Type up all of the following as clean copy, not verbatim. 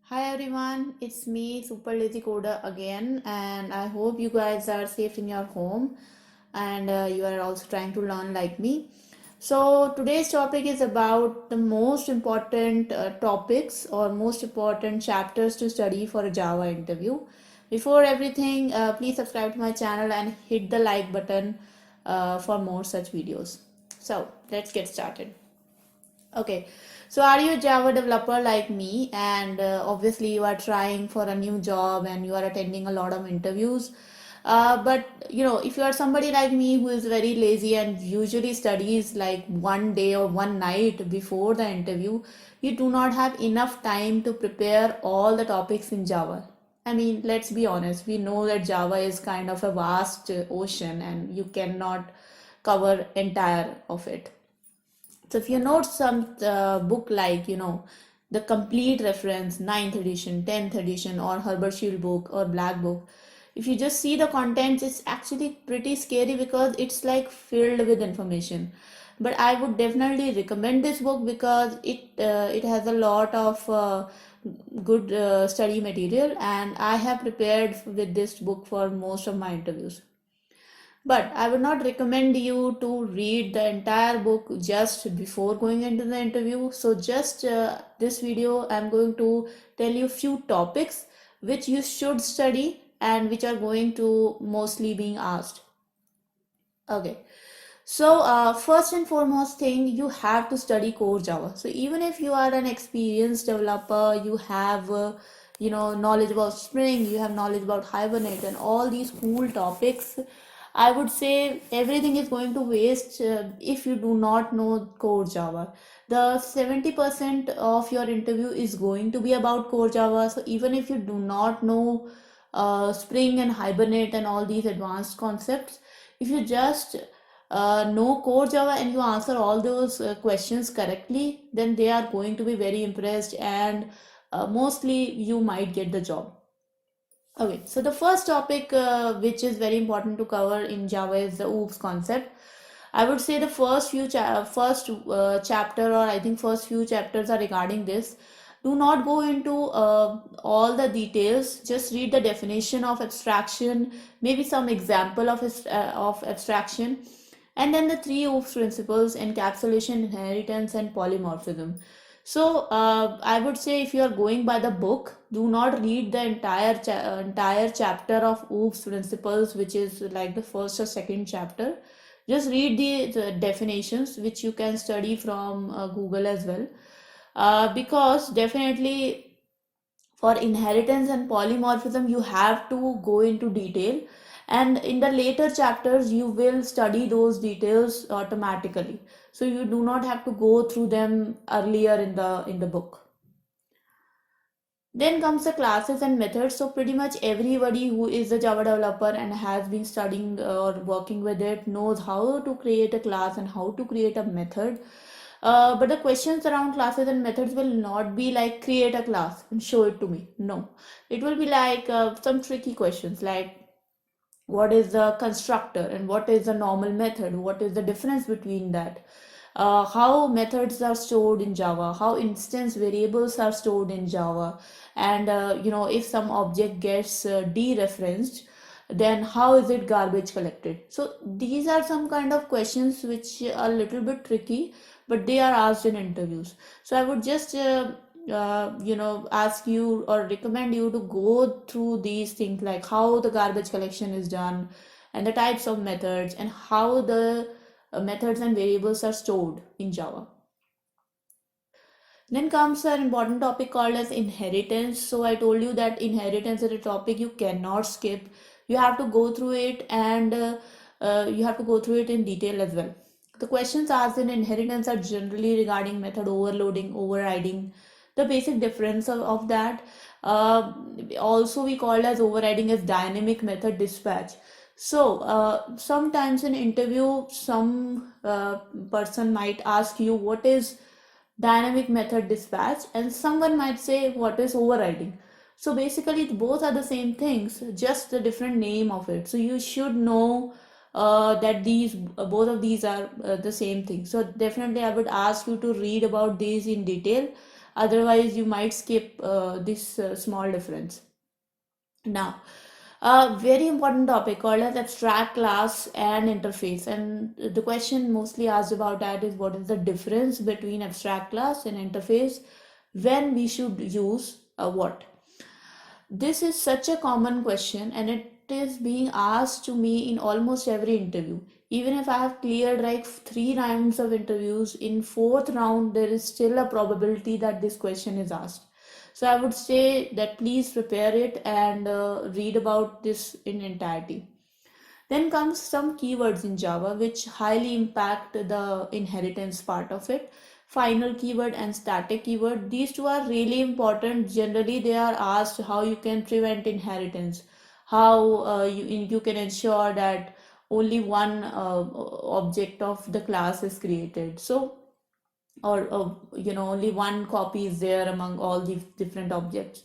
Hi everyone, it's me, Super Lazy Coder again, and I hope you guys are safe in your home and you are also trying to learn like me. So, today's topic is about the most important topics or most important chapters to study for a Java interview. Before everything, please subscribe to my channel and hit the like button for more such videos. So, let's get started. Okay, so are you a Java developer like me? And obviously, you are trying for a new job and you are attending a lot of interviews. But if you are somebody like me who is very lazy and usually studies like one day or one night before the interview, you do not have enough time to prepare all the topics in Java. I mean, let's be honest, we know that Java is kind of a vast ocean and you cannot cover entire of it. So if you note some book like, the complete reference, ninth edition, 10th edition, or Herbert Shield book or Black book, if you just see the contents, it's actually pretty scary because it's like filled with information. But I would definitely recommend this book because it has a lot of good study material, and I have prepared with this book for most of my interviews. But I would not recommend you to read the entire book just before going into the interview. So, just this video, I'm going to tell you few topics which you should study and which are going to mostly being asked. Okay. So, first and foremost thing, you have to study core Java. So, even if you are an experienced developer, you have, knowledge about Spring, you have knowledge about Hibernate, and all these cool topics. I would say everything is going to waste if you do not know core Java. The 70% of your interview is going to be about core Java. So, even if you do not know Spring and Hibernate and all these advanced concepts, if you just know core Java and you answer all those questions correctly, then they are going to be very impressed and mostly you might get the job. Okay, so the first topic which is very important to cover in Java is the OOPS concept. I would say the first chapter, or I think first few chapters are regarding this. Do not go into all the details. Just read the definition of abstraction, maybe some example of abstraction, and then the three OOPS principles: encapsulation, inheritance, and polymorphism. So I would say if you are going by the book, do not read the entire chapter of OOPS principles, which is like the first or second chapter. Just read the definitions, which you can study from Google as well. Because definitely for inheritance and polymorphism, you have to go into detail, and in the later chapters, you will study those details automatically. So you do not have to go through them earlier in the book. Then comes the classes and methods. So pretty much everybody who is a Java developer and has been studying or working with it knows how to create a class and how to create a method. But the questions around classes and methods will not be like create a class and show it to me. No, it will be like some tricky questions like what is the constructor and what is the normal method, what is the difference between that, how methods are stored in Java, how instance variables are stored in Java, and if some object gets dereferenced, then how is it garbage collected. So these are some kind of questions which are a little bit tricky, but they are asked in interviews. So I would just ask you or recommend you to go through these things like how the garbage collection is done and the types of methods and how the methods and variables are stored in Java. Then comes an important topic called as inheritance. So I told you that inheritance is a topic you cannot skip. You have to go through it, and you have to go through it in detail as well. The questions asked in inheritance are generally regarding method overloading, overriding, the basic difference of that. Also, we call as overriding as dynamic method dispatch. So sometimes in interview, some person might ask you what is dynamic method dispatch, and someone might say what is overriding. So basically both are the same things, just a different name of it. So you should know that these both of these are the same thing. So definitely I would ask you to read about these in detail. Otherwise, you might skip this small difference. Now, a very important topic called as abstract class and interface. And the question mostly asked about that is what is the difference between abstract class and interface, when we should use what. This is such a common question and it is being asked to me in almost every interview. Even if I have cleared like 3 rounds of interviews, in fourth round there is still a probability that this question is asked. So I would say that please prepare it and read about this in entirety. Then comes some keywords in Java which highly impact the inheritance part of it. Final keyword and static keyword. These two are really important. Generally, they are asked how you can prevent inheritance, how you can ensure that only one object of the class is created. So, or only one copy is there among all these different objects.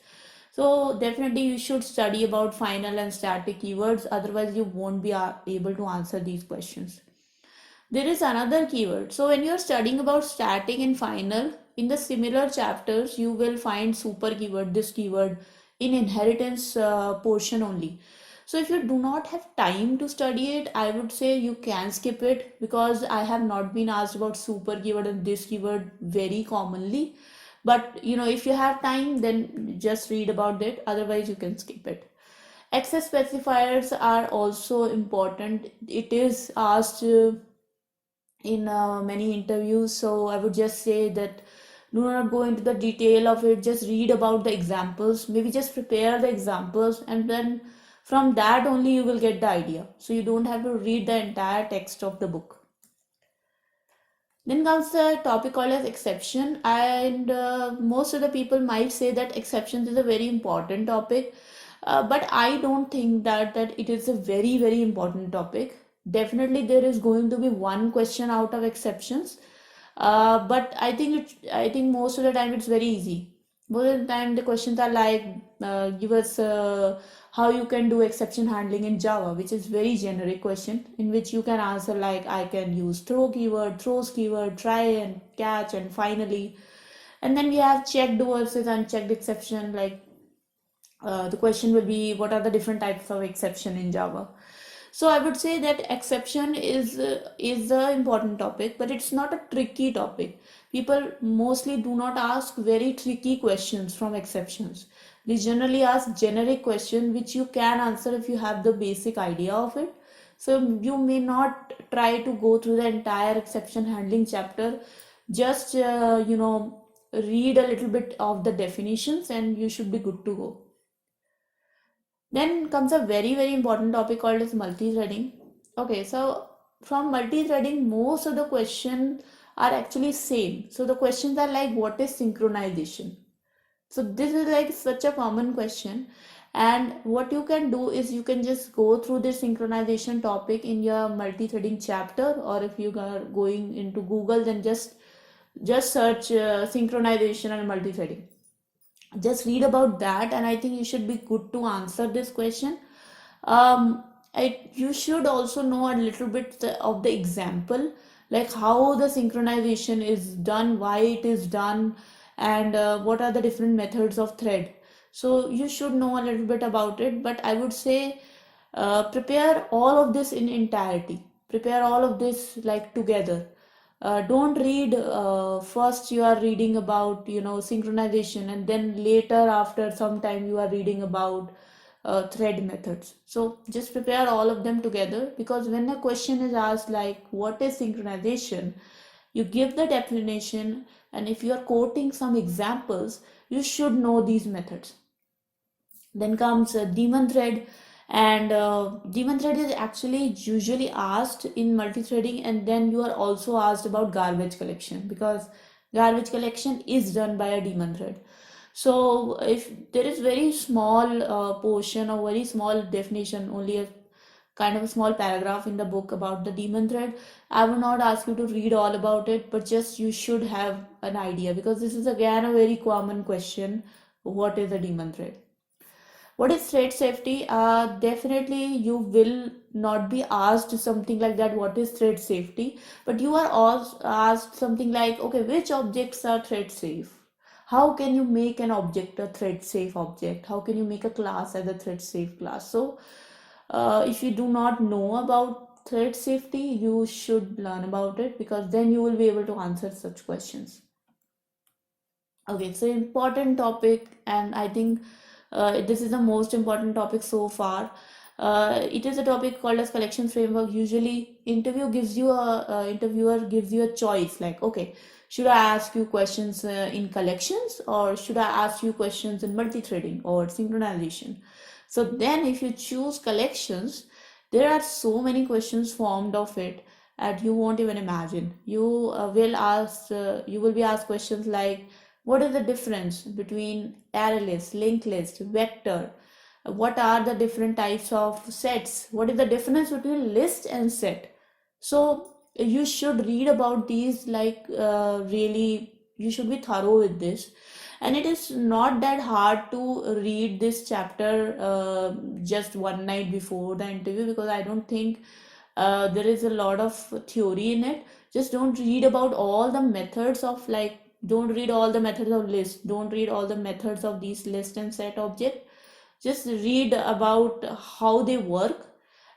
So definitely you should study about final and static keywords, otherwise you won't be able to answer these questions. There is another keyword. So when you're studying about static and final, in the similar chapters, you will find super keyword, this keyword in inheritance portion only. So if you do not have time to study it, I would say you can skip it, because I have not been asked about super keyword and this keyword very commonly. But if you have time, then just read about it. Otherwise, you can skip it. Access specifiers are also important. It is asked in many interviews. So I would just say that do not go into the detail of it. Just read about the examples. Maybe just prepare the examples, and then from that only you will get the idea. So you don't have to read the entire text of the book. Then comes the topic called as exception, and most of the people might say that exceptions is a very important topic, but I don't think that it is a very very important topic. Definitely, there is going to be one question out of exceptions, but I think most of the time it's very easy. Most of the time the questions are like, give us how you can do exception handling in Java, which is very generic question in which you can answer like I can use throw keyword, throws keyword, try and catch, and finally. And then we have checked versus unchecked exception. Like the question will be what are the different types of exception in Java. So I would say that exception is the important topic, but it's not a tricky topic. People mostly do not ask very tricky questions from exceptions. They generally ask generic question which you can answer if you have the basic idea of it. So you may not try to go through the entire exception handling chapter. Just read a little bit of the definitions and you should be good to go. Then comes a very very important topic called as multi-threading. Okay, so from multi-threading, most of the questions are actually same. So the questions are like, what is synchronization? So this is like such a common question. And what you can do is you can just go through this synchronization topic in your multi-threading chapter, or if you are going into Google, then just search synchronization and multi-threading. Just read about that, and I think you should be good to answer this question. You should also know a little bit of the example, like how the synchronization is done, why it is done, and what are the different methods of thread. So you should know a little bit about it, but I would say prepare all of this in entirety. Prepare all of this like together. Don't read first you are reading about synchronization, and then later after some time you are reading about thread methods. So just prepare all of them together, because when a question is asked like what is synchronization, you give the definition, and if you are quoting some examples, you should know these methods. Then comes daemon thread, and daemon thread is actually usually asked in multi-threading, and then you are also asked about garbage collection, because garbage collection is done by a daemon thread. So if there is very small portion or very small definition, only a kind of a small paragraph in the book about the daemon thread, I will not ask you to read all about it, but just you should have an idea, because this is again a very common question, what is a daemon thread. What is thread safety? Definitely you will not be asked something like that, what is thread safety, but you are also asked something like, okay, which objects are thread safe? How can you make an object a thread safe object? How can you make a class as a thread safe class? So if you do not know about thread safety, you should learn about it, because then you will be able to answer such questions. Okay, so important topic, and I think this is the most important topic so far. It is a topic called as collection framework. Usually, interviewer gives you a choice, like, okay, should I ask you questions in collections, or should I ask you questions in multi-threading or synchronization? So then, if you choose collections, there are so many questions formed of it that you won't even imagine. You will be asked questions like, what is the difference between array list, linked list, vector? What are the different types of sets? What is the difference between list and set? So you should read about these, like, really, you should be thorough with this. And it is not that hard to read this chapter just one night before the interview, because I don't think there is a lot of theory in it. Just don't read about all the methods of, like, don't read all the methods of list, don't read all the methods of these list and set object. Just read about how they work,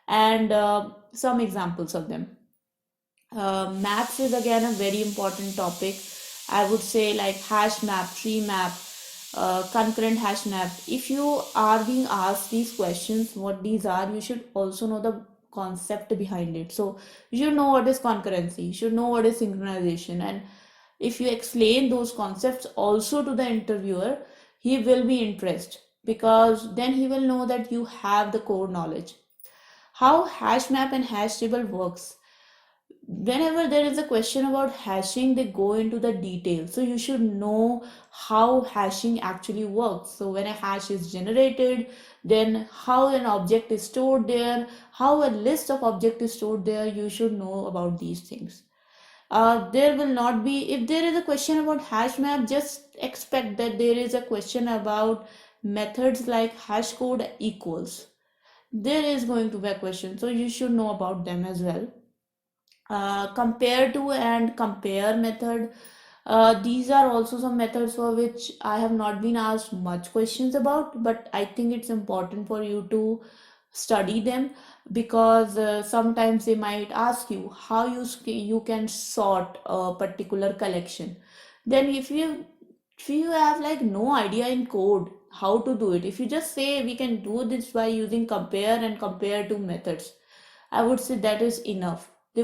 and some examples of them. Maps is again a very important topic. I would say, like, hash map, tree map, concurrent hash map. If you are being asked these questions, what these are, you should also know the concept behind it. So you should know what is concurrency, you should know what is synchronization, and if you explain those concepts also to the interviewer, he will be impressed, because then he will know that you have the core knowledge. How hash map and hash table works: whenever there is a question about hashing, they go into the details. So you should know how hashing actually works. So when a hash is generated, then how an object is stored there, how a list of object is stored there, you should know about these things. There will not be, if there is a question about hash map, just expect that there is a question about methods like hash code equals. There is going to be a question, so you should know about them as well. Compare to and compare method, these are also some methods for which I have not been asked much questions about, but I think it's important for you to study them, because sometimes they might ask you how you can sort a particular collection. Then if you have, like, no idea in code how to do it, if you just say we can do this by using compare and compare to methods, I would say that is enough. They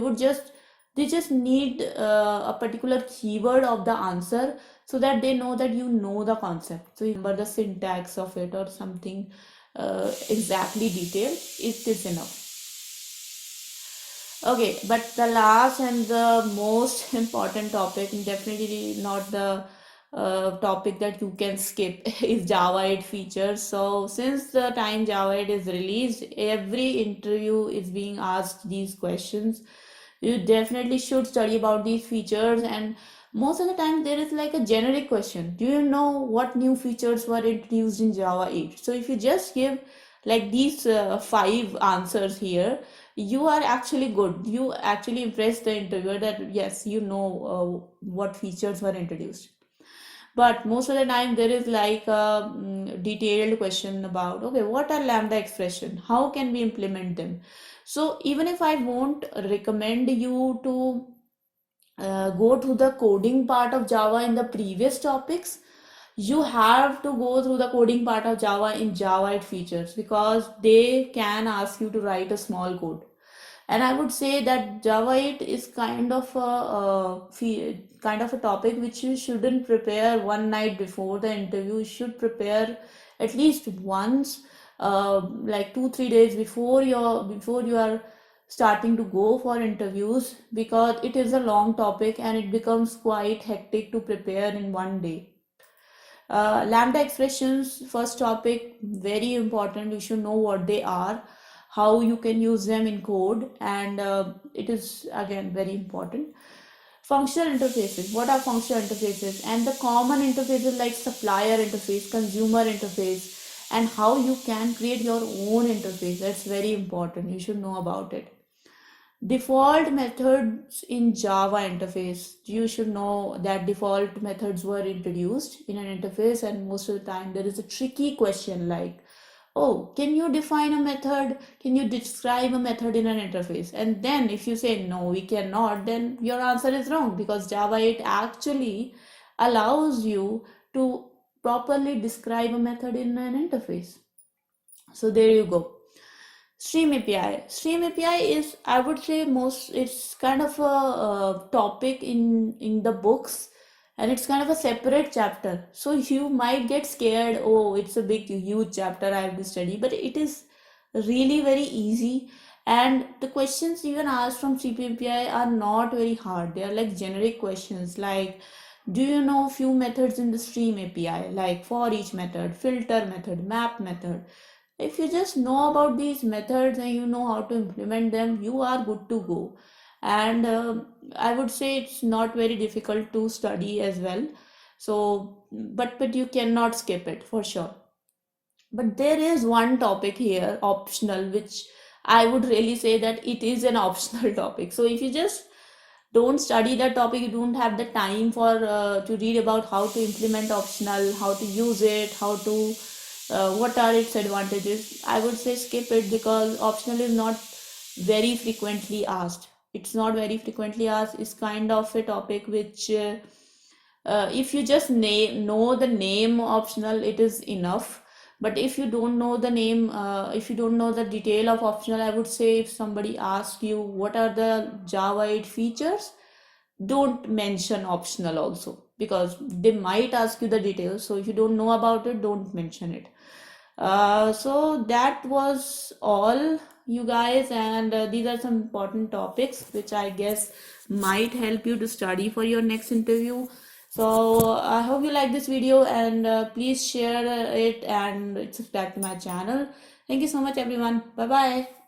just need a particular keyword of the answer, so that they know that you know the concept. So you remember the syntax of it or something exactly detailed. It is enough. Okay, but the last and the most important topic, and definitely not the topic that you can skip, is Java 8 features. So since the time Java 8 is released, every interview is being asked these questions. You definitely should study about these features, and most of the time there is like a generic question: do you know what new features were introduced in Java 8? So if you just give like these five answers here, you are actually good. You actually impress the interviewer that yes, you know what features were introduced. But most of the time there is like a detailed question about, okay, what are lambda expression, how can we implement them? So even if I won't recommend you to go through the coding part of Java in the previous topics, you have to go through the coding part of Java in Java 8 features, because they can ask you to write a small code. And I would say that Java 8 is kind of a topic which you shouldn't prepare one night before the interview. You should prepare at least once, like 2-3 days before you are starting to go for interviews, because it is a long topic and it becomes quite hectic to prepare in one day. Lambda expressions, first topic, very important. You should know what they are, how you can use them in code, and it is again very important. Functional interfaces, what are functional interfaces? And the common interfaces like supplier interface, consumer interface, and how you can create your own interface. That's very important. You should know about it. Default methods in Java interface. You should know that default methods were introduced in an interface, and most of the time there is a tricky question like, oh, can you define a method? Can you describe a method in an interface? And then if you say no, we cannot, then your answer is wrong, because Java 8 actually allows you to properly describe a method in an interface. So there you go. Stream API. Stream API is, I would say, it's kind of a topic in the books, and it's kind of a separate chapter. So you might get scared, oh, it's a big, huge chapter I have to study, but it is really very easy. And the questions even asked from Stream API are not very hard. They are like generic questions like, do you know few methods in the Stream API, like for each method, filter method, map method? If you just know about these methods and you know how to implement them, you are good to go. And I would say it's not very difficult to study as well. So but you cannot skip it for sure. But there is one topic here, optional, which I would really say that it is an optional topic. So if you just don't study that topic, you don't have the time for to read about how to implement optional, how to use it, how to what are its advantages, I would say skip it, because optional is not very frequently asked. It's not very frequently asked. It's kind of a topic which if you just know the name optional, it is enough. But if you don't know the name, if you don't know the detail of optional, I would say if somebody asks you what are the Java 8 features, don't mention optional also, because they might ask you the details. So if you don't know about it, don't mention it. So that was all, you guys, and these are some important topics which I guess might help you to study for your next interview. So I hope you like this video, and please share it and subscribe to my channel. Thank you so much, everyone. Bye bye.